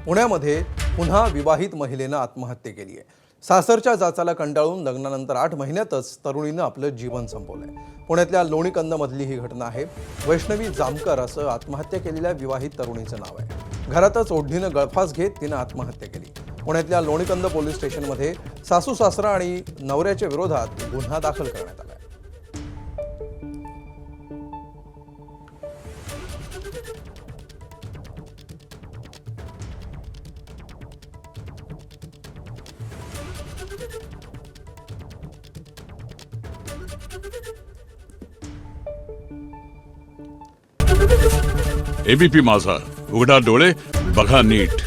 पुण्यामध्ये पुन्हा विवाहित महिलेनं आत्महत्या केली आहे। सासरच्या जाचाला कंटाळून लग्नानंतर 8 महिन्यातच तरुणीनं आपलं जीवन संपवलंय। पुण्यातल्या लोणीकंदमधली ही घटना आहे। वैष्णवी जामकर असं आत्महत्या केलेल्या विवाहित तरुणीचं नाव आहे। घरातच ओढणीनं गळफास घेत तिनं आत्महत्या केली। पुण्यातल्या लोणीकंद पोलीस स्टेशनमध्ये सासू सासरा आणि नवऱ्याच्या विरोधात गुन्हा दाखल करण्यात आला आहे। एबीपी माझा, उघडा डोळे बघा नीट।